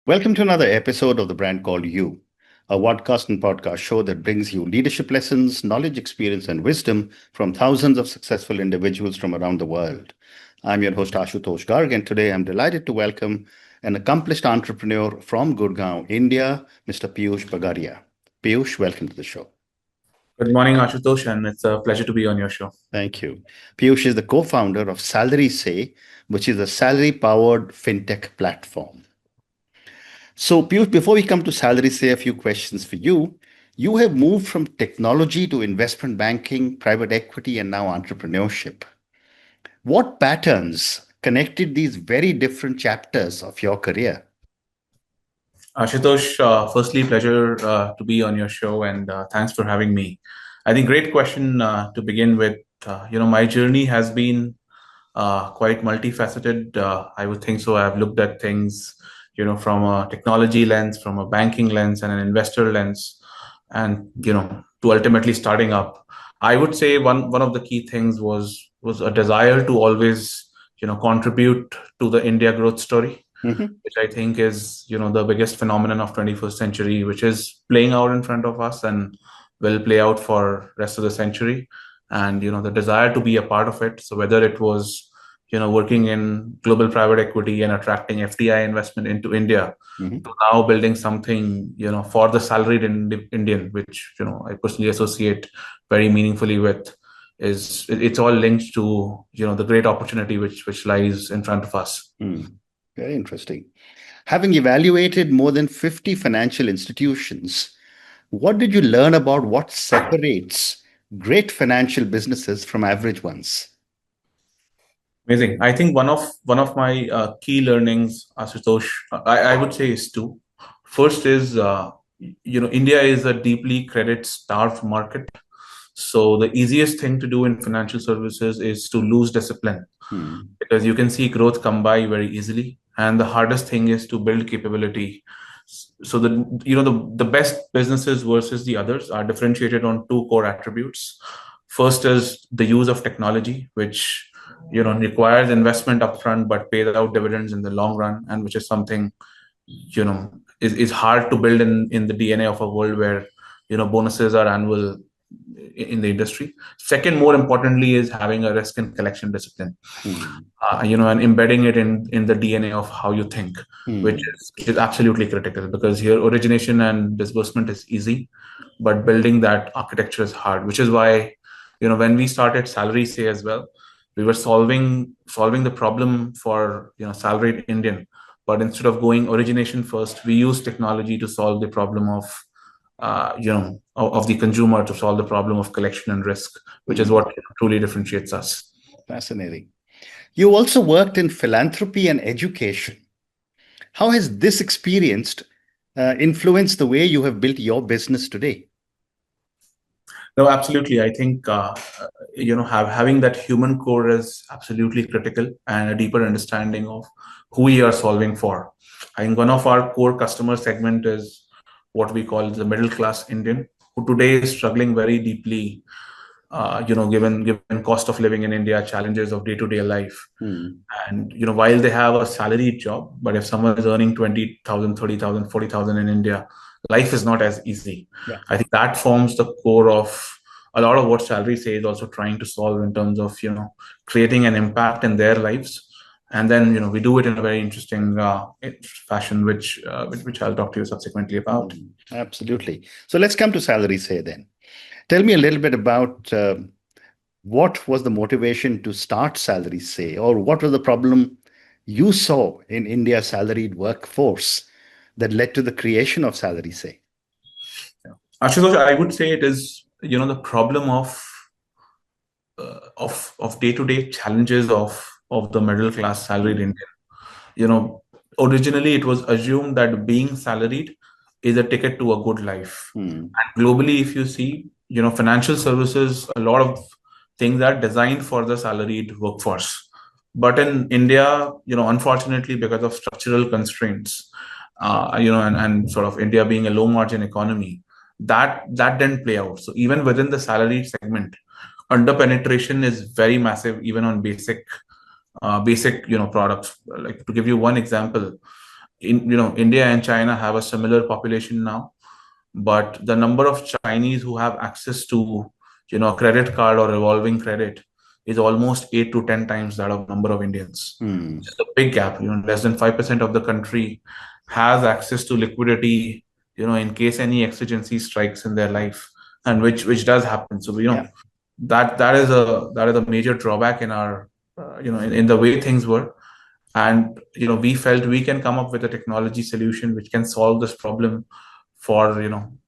Welcome to another episode of The Brand Called You, a podcast and podcast show that brings you leadership lessons, knowledge, experience, and wisdom from thousands of successful individuals from around the world. I'm your host, Ashutosh Garg, and today I'm delighted to welcome an accomplished entrepreneur from Gurgaon, India, Mr. Piyush Bagaria. Piyush, welcome to the show. Good morning, Ashutosh, and it's a pleasure to be on your show. Thank you. Piyush is the co-founder of SalarySe, which is a salary-powered fintech platform. So, Piyush, before we come to SalarySe, a few questions for you. You have moved from technology to investment banking, private equity, and now entrepreneurship. What patterns connected these very different chapters of your career? Ashutosh, firstly, pleasure to be on your show, and thanks for having me. I think great question to begin with. My journey has been quite multifaceted. I would think so. I've looked at things, from a technology lens, from a banking lens, and an investor lens, and to ultimately starting up. I would say one of the key things was a desire to always, contribute to the India growth story, Mhm. which I think is, the biggest phenomenon of 21st century, which is playing out in front of us and will play out for rest of the century. And, the desire to be a part of it. So whether it was, working in global private equity and attracting FDI investment into India, Mhm. to now building something, for the salaried Indian, which, I personally associate very meaningfully with, it's all linked to, the great opportunity which lies in front of us. Very interesting. Having evaluated more than 50 financial institutions, what did you learn about what separates great financial businesses from average ones? Amazing. I think one of my key learnings, Asutosh, I would say is two. First is India is a deeply credit starved market. So the easiest thing to do in financial services is to lose discipline Hmm. because you can see growth come by very easily, and the hardest thing is to build capability. So the best businesses versus the others are differentiated on two core attributes. First is the use of technology, which requires investment upfront but pays out dividends in the long run, and which is something is hard to build in the DNA of a world where bonuses are annual in the industry. Second, more importantly, is having a risk and collection discipline, Hmm. and embedding it in the DNA of how you think, which Hmm. is absolutely critical, because here origination and disbursement is easy, but building that architecture is hard, which is why when we started SalarySe as well, we were solving the problem for salaried Indian, but instead of going origination first, we use technology to solve the problem of of the consumer, to solve the problem of collection and risk, which is Hmm. what truly differentiates us. Fascinating. You also worked in philanthropy and education. How has this experience influenced the way you have built your business today? No, absolutely. I think having that human core is absolutely critical, and a deeper understanding of who we are solving for. I think one of our core customer segment is what we call the middle class Indian, who today is struggling very deeply. Given cost of living in India, challenges of day to day life, Hmm. and while they have a salaried job, but if someone is earning 20,000, 30,000, 40,000 in India, life is not as easy. Yeah. I think that forms the core of a lot of what SalarySe is also trying to solve, in terms of creating an impact in their lives. And then we do it in a very interesting fashion, which I'll talk to you subsequently about. Absolutely. So let's come to SalarySe then. Tell me a little bit about what was the motivation to start SalarySe, or what was the problem you saw in India's salaried workforce that led to the creation of SalarySe? Ashutosh, I would say it is the problem of day to day challenges of the middle class salaried Hmm. Indian. you know Originally it was assumed that being salaried is a ticket to a good life, Hmm. and globally, if you see, financial services, a lot of things are designed for the salaried workforce. But in India, unfortunately, because of structural constraints, and sort of India being a low margin economy, that didn't play out. So even within the salaried segment, under penetration is very massive, even on basic products. Like, to give you one example, India and China have a similar population now, but the number of Chinese who have access to, a credit card or revolving credit is almost 8 to 10 times that of number of Indians. Hmm. It's a big gap. Less than 5% of the country has access to liquidity, in case any exigency strikes in their life, and which does happen. So Yeah. that is a major drawback in our, in the way things were. And we felt we can come up with a technology solution which can solve this problem for,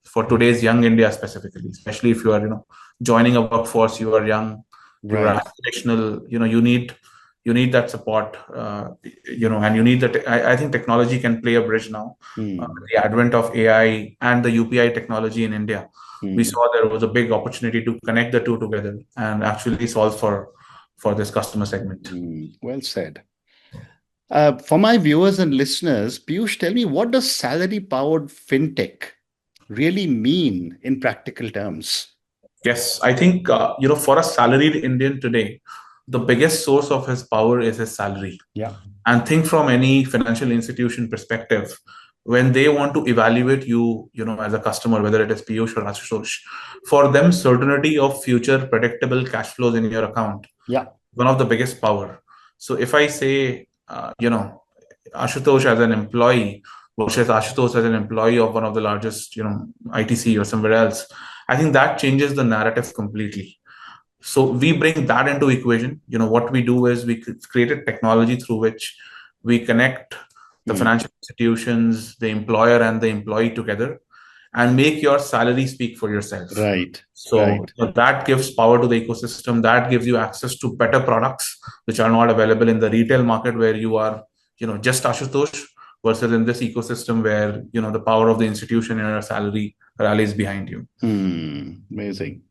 for today's young India specifically, especially if you are, joining a workforce, you are young, you are Right. aspirational, you need that support, and you need that. I think technology can play a bridge now. Hmm. With the advent of AI and the UPI technology in India, we Hmm. saw there was a big opportunity to connect the two together and actually solve for this customer segment. Hmm. Well said. For my viewers and listeners, Piyush, tell me, what does salary powered fintech really mean in practical terms? Yes, I think for a salaried Indian today, the biggest source of his power is his salary. Yeah. And think from any financial institution perspective, when they want to evaluate you, as a customer, whether it is Piyush or Ashutosh, for them, certainty of future predictable cash flows in your account, Yeah. one of the biggest power. So if I say, Ashutosh as an employee versus Ashutosh as an employee of one of the largest, ITC or somewhere else, I think that changes the narrative completely. So we bring that into equation. What we do is we created technology through which we connect the Hmm. financial institutions, the employer and the employee together, and make your salary speak for yourself. Right. So Right. that gives power to the ecosystem. That gives you access to better products which are not available in the retail market, where you are, just Ashutosh, versus in this ecosystem where the power of the institution and your salary rallies behind you. Hmm. Amazing.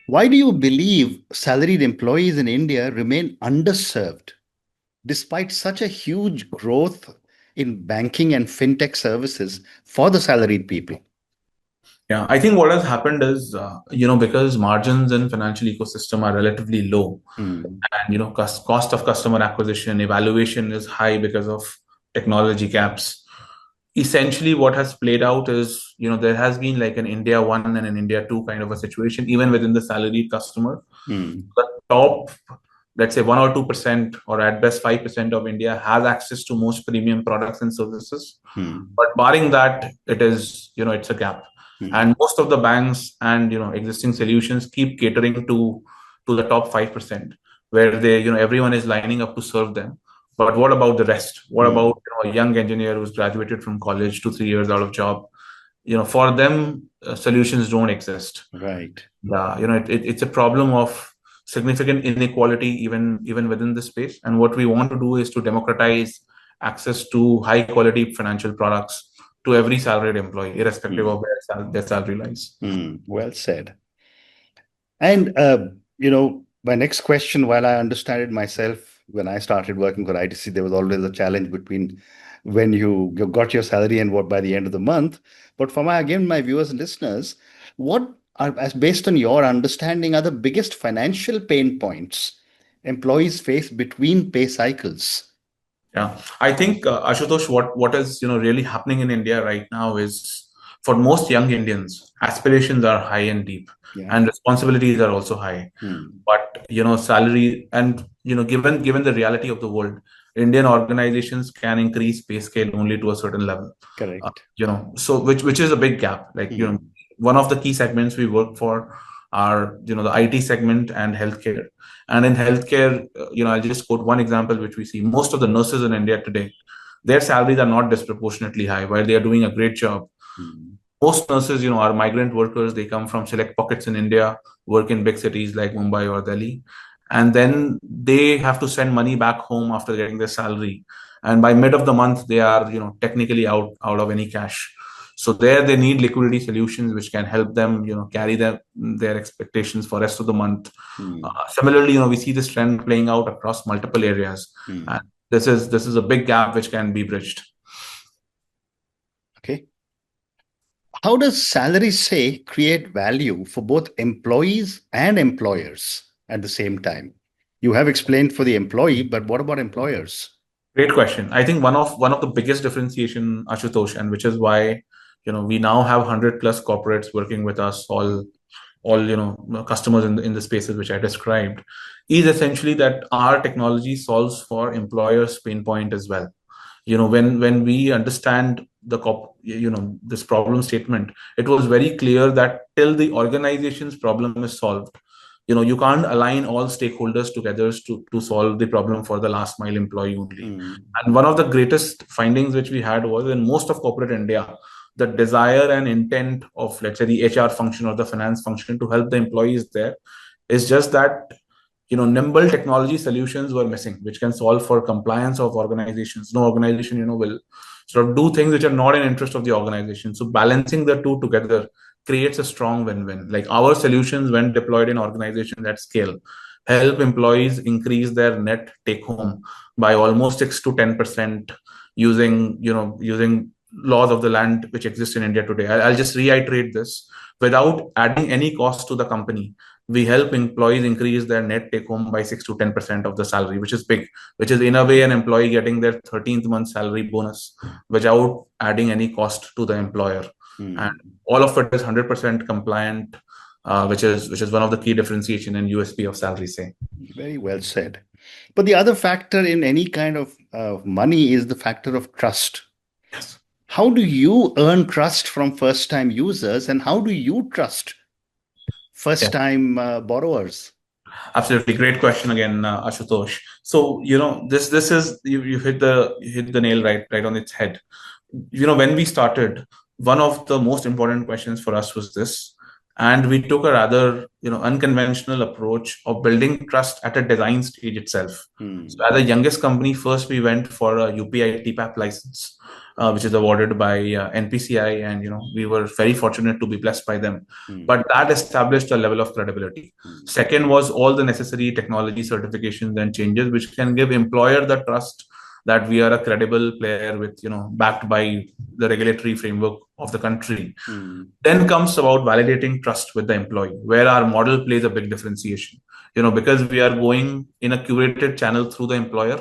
Why do you believe salaried employees in India remain underserved despite such a huge growth in banking and fintech services for the salaried people? Yeah, I think what has happened is, because margins in financial ecosystem are relatively low, Hmm. and cost of customer acquisition evaluation is high because of technology gaps. Essentially, what has played out is, there has been like an India one and an India two kind of a situation, even within the salaried customer. Hmm. The top, let's say 1 or 2%, or at best 5% of India has access to most premium products and services. Hmm. But barring that, it's a gap. Hmm. And most of the banks and existing solutions keep catering to the top 5%, where everyone is lining up to serve them. But what about the rest? What about Hmm. a young engineer who's graduated from college 2 3 years out of job? For them, solutions don't exist. Right. Yeah, it's a problem of significant inequality even within the space. And what we want to do is to democratize access to high quality financial products to every salaried employee, irrespective Hmm. of where their salary lies. Hmm. Well said. And, my next question, while I understand it myself, when I started working for ITC, there was always a challenge between when you got your salary and what by the end of the month. But for my viewers and listeners, what are, as based on your understanding, are the biggest financial pain points employees face between pay cycles? Yeah, I think, Ashutosh, what is really happening in India right now is, for most young Indians, aspirations are high and deep, Yeah. and responsibilities are also high. Hmm. But salary, and given the reality of the world, Indian organizations can increase pay scale only to a certain level. Correct. So which is a big gap. Like, Hmm. one of the key segments we work for are, the IT segment and healthcare. And in healthcare, I'll just quote one example which we see. Most of the nurses in India today, their salaries are not disproportionately high, while they are doing a great job. Hmm. Most nurses, are migrant workers. They come from select pockets in India, work in big cities like Mumbai or Delhi, and then they have to send money back home after getting their salary. And by mid of the month, they are, technically out of any cash. So there, they need liquidity solutions which can help them, carry their expectations for rest of the month. Hmm. Similarly, we see this trend playing out across multiple areas, and Hmm. this is a big gap which can be bridged. Okay. How does salary say create value for both employees and employers at the same time? You have explained for the employee, but what about employers? Great question. I think one of the biggest differentiation, Ashutosh, and which is why we now have 100 plus corporates working with us, all customers in the spaces which I described, is essentially that our technology solves for employers' pain point as well. When we understand this problem statement, it was very clear that till the organization's problem is solved, you can't align all stakeholders together to solve the problem for the last mile employee only. Mm, And one of the greatest findings which we had was in most of corporate India, the desire and intent of, let's say, the HR function or the finance function to help the employees there is just that nimble technology solutions were missing, which can solve for compliance of organizations. No organization will sort of do things which are not in interest of the organization. So balancing the two together creates a strong win-win. Like our solutions, when deployed in organizations at scale, help employees increase their net take home by almost 6 to 10% using laws of the land which exist in India today. I'll just reiterate this: without adding any cost to the company, we help employees increase their net take home by 6 to 10% of the salary, which is big, which is in a way an employee getting their 13th month salary bonus without adding any cost to the employer. And mm. all of it is 100% compliant, which is one of the key differentiation and USP of SalarySe. Very well said. But the other factor in any kind of money is the factor of trust. Yes. How do you earn trust from first time users, and how do you trust first Yeah. time borrowers? Absolutely, great question again, Ashutosh. So this is you hit the nail right on its head. When we started, one of the most important questions for us was this, and we took a rather unconventional approach of building trust at a design stage itself. So Hmm. as a youngest company, first we went for a UPI TPAP license, which is awarded by NPCI, and we were very fortunate to be blessed by them. Hmm. But that established a level of credibility. Hmm. Second was all the necessary technology certifications and changes which can give employer the trust that we are a credible player with backed by the regulatory framework of the country. Hmm. Then comes about validating trust with the employee, where our model plays a big differentiation. Because we are going in a curated channel through the employer,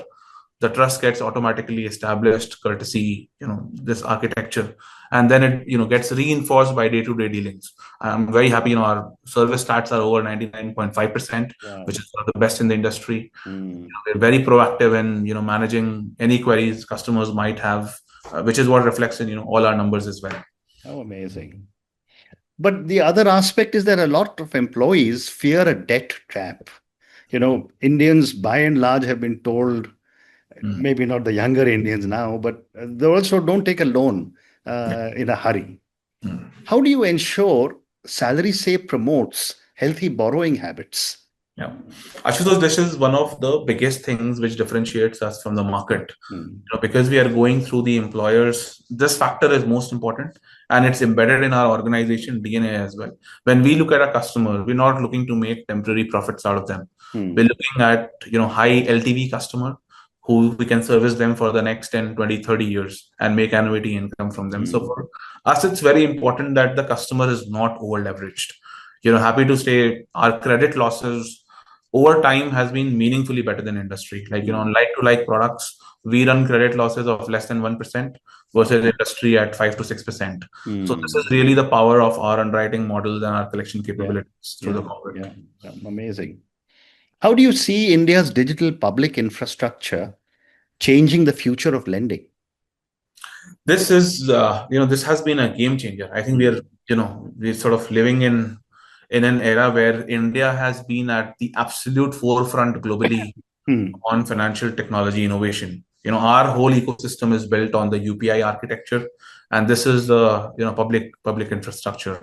the trust gets automatically established courtesy this architecture, and then it gets reinforced by day-to-day dealings. I'm very happy our service stats are over 99.5%, which Wow. is one of the best in the industry. Hmm. We're very proactive in managing any queries customers might have, which is what reflects in all our numbers as well. How amazing. But the other aspect is that a lot of employees fear a debt trap. Indians by and large have been told, Mm. maybe not the younger Indians now, but they also don't take a loan Yeah. in a hurry. Mm. How do you ensure Salary Save promotes healthy borrowing habits? Yeah. Ashutosh, this is one of the biggest things which differentiates us from the market. Hmm. Because we are going through the employers, this factor is most important, and it's embedded in our organization DNA as well. When we look at a customer, we're not looking to make temporary profits out of them. We're Hmm. looking at high LTV customer who we can service them for the next 10, 20, 30 years and make annuity income from them. So Hmm. for us, it's very important that the customer is not over leveraged. Happy to say our credit losses over time has been meaningfully better than industry. Like, on Hmm. like to like products, we run credit losses of less than 1% versus Wow. industry at 5 to 6%. So this Hmm. is really the power of our underwriting models and our collection Yeah. capabilities through the Yeah. corporate. Yeah. Yeah. Amazing. How do you see India's digital public infrastructure changing the future of lending? This has been a game changer. I think Hmm. we're sort of living in an era where India has been at the absolute forefront globally Hmm. on financial technology innovation. Our whole ecosystem is built on the UPI architecture, and this is the public infrastructure.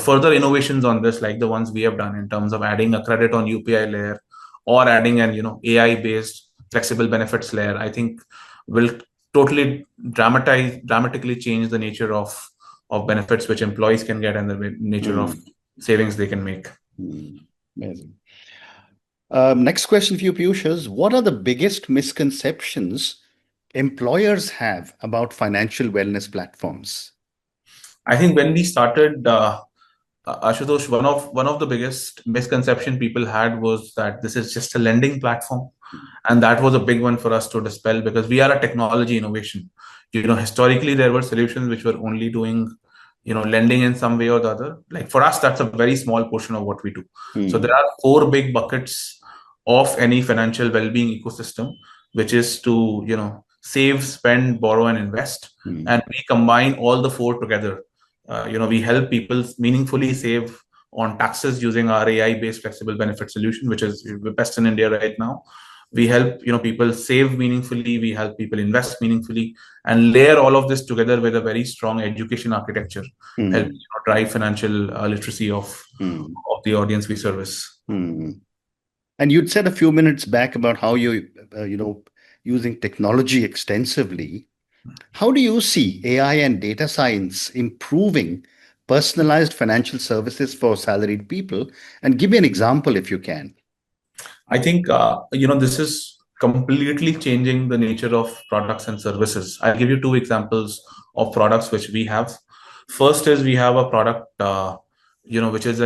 Further innovations on this, like the ones we have done in terms of adding a credit on UPI layer or adding an AI based flexible benefits layer, I think will totally dramatically change the nature of benefits which employees can get and the nature of Hmm. savings they can make. Hmm. Amazing. Next question for you, Piyush, is what are the biggest misconceptions employers have about financial wellness platforms? I think when we started, Ashutosh, one of the biggest misconception people had was that this is just a lending platform. And that was a big one for us to dispel, because we are a technology innovation. Historically there were solutions which were only doing, lending in some way or the other. Like for us, that's a very small portion of what we do. So there Mm, are four big buckets of any financial well-being ecosystem, which is to, save, spend, borrow, and invest. mm, And we combine all the four together. We help people meaningfully save on taxes using our AI-based flexible benefit solution, which is the best in India right now. We help, people save meaningfully. We help people invest meaningfully, and layer all of this together with a very strong education architecture, help mm, drive financial literacy mm, of the audience we service. mm. And you'd said a few minutes back about how you're using technology extensively. How do you see AI and data science improving personalized financial services for salaried people? And give me an example if you can. I think this is completely changing the nature of products and services. I'll give you two examples of products which we have. First is we have a product, which is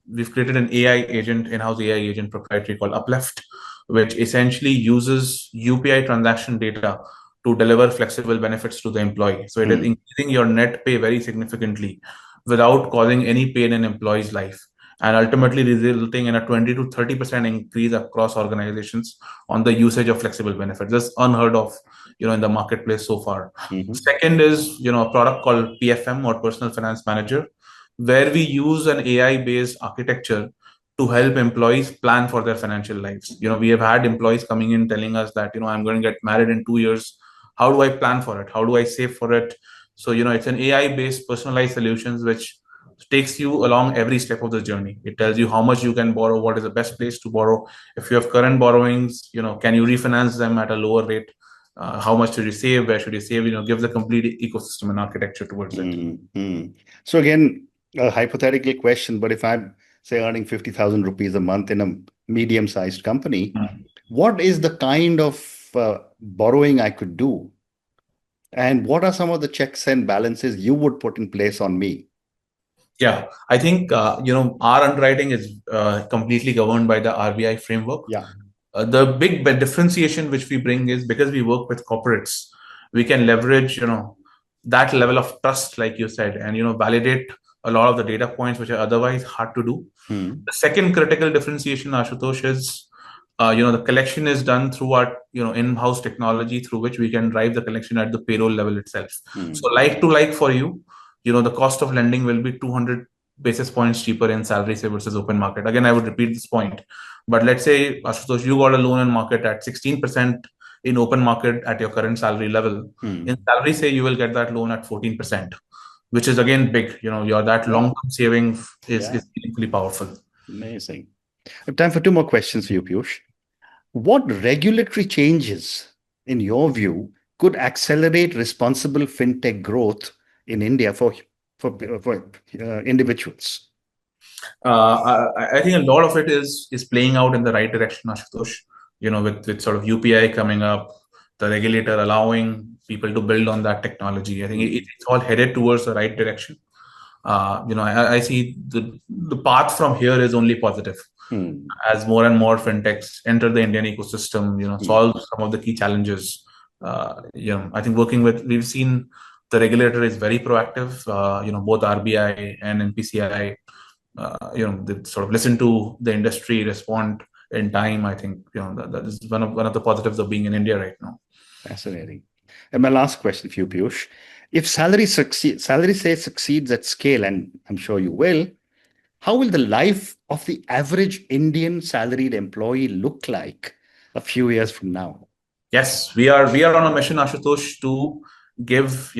we've created an AI agent, in-house AI agent proprietary called Uplift, which essentially uses UPI transaction data to deliver flexible benefits to the employee. So it is Mm, increasing your net pay very significantly without causing any pain in employee's life, and ultimately resulting in a 20 to 30% increase across organizations on the usage of flexible benefits. That's unheard of, in the marketplace so far. mhm, Second is, a product called PFM, or Personal Finance Manager, where we use an AI based architecture to help employees plan for their financial lives. We have had employees coming in telling us that, I'm going to get married in 2 years. How do I plan for it? How do I save for it? So, it's an AI based personalized solutions which takes you along every step of the journey. It tells you how much you can borrow, what is the best place to borrow. If you have current borrowings, can you refinance them at a lower rate? How much should you save? Where should you save? Give the complete ecosystem and architecture towards it. mm, mm. So again, a hypothetical question, but if I'm, say, earning 50,000 rupees a month in a medium-sized company, what is the kind of borrowing I could do? And what are some of the checks and balances you would put in place on me? Yeah, I think our underwriting is completely governed by the RBI framework. Yeah. The big differentiation which we bring is, because we work with corporates, we can leverage that level of trust, like you said, and validate a lot of the data points which are otherwise hard to do. Mm, The second critical differentiation, Ashutosh, is the collection is done through our in-house technology, through which we can drive the collection at the payroll level itself. So mm, like to like for you, the cost of lending will be 200 basis points cheaper in SalarySe versus open market. Again, I would repeat this point, but let's say, Ashutosh, you got a loan in market at 16% in open market at your current salary level. In mm. SalarySe, you will get that loan at 14%, which is again big. Your that Yeah. long-term saving Yeah. is meaningfully powerful. Amazing. I have time for two more questions for you, Piyush. What regulatory changes, in your view, could accelerate responsible fintech growth in India for individuals? I think a lot of it is playing out in the right direction, Ashutosh. With sort of UPI coming up, the regulator allowing people to build on that technology. I think Mm, it's all headed towards the right direction. I see the path from here is only positive, mm, as more and more fintechs enter the Indian ecosystem. mm, Solve some of the key challenges. I think we've seen the regulator is very proactive. Both RBI and NPCI, they sort of listen to the industry, respond in time. I think that is one of the positives of being in India right now. fascinating. And my last question for you, Piyush. If salary say succeeds at scale, and I'm sure you will, how will the life of the average Indian salaried employee look like a few years from now? Yes, we are on a mission, Ashutosh, to give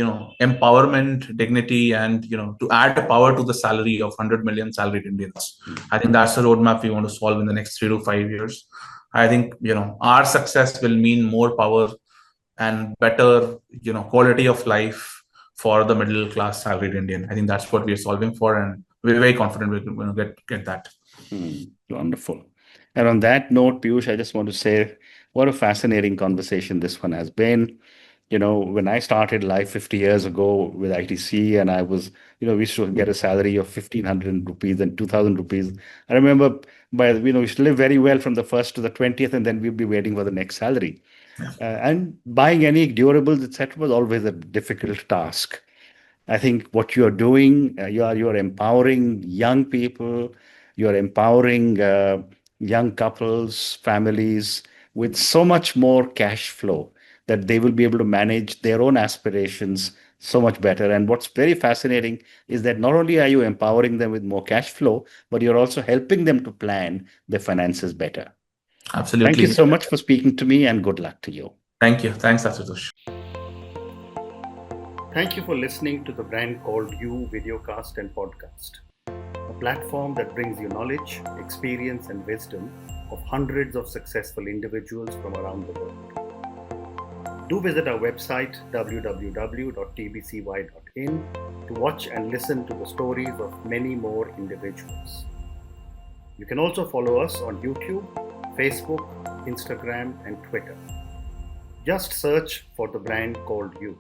empowerment, dignity, and to add power to the salary of 100 million salaried Indians. Mm, I think that's the roadmap we want to solve in the next 3 to 5 years. I think our success will mean more power and better quality of life for the middle class salaried Indian. I think that's what we are solving for, and we're very confident we're going to get that. wonderful. And on that note, Piyush, I just want to say what a fascinating conversation this one has been. When I started life 50 years ago with ITC, and we used to get a salary of 1,500 rupees and 2,000 rupees. I remember we used to live very well from the first to the 20th, and then we'd be waiting for the next salary. And buying any durables, etc., was always a difficult task. I think what you're doing, you're empowering young people, you're empowering young couples, families with so much more cash flow that they will be able to manage their own aspirations so much better. And what's very fascinating is that not only are you empowering them with more cash flow, but you're also helping them to plan their finances better. Thank you Absolutely. so much for speaking to me, and good luck to you. Thank you. Thanks, Asutosh. Thank you for listening to the Brand Called You videocast and podcast, a platform that brings you knowledge, experience, and wisdom of hundreds of successful individuals from around the world. Do visit our website www.tbcy.in to watch and listen to the stories of many more individuals. You can also follow us on YouTube, Facebook, Instagram, and Twitter. Just search for the Brand Called You.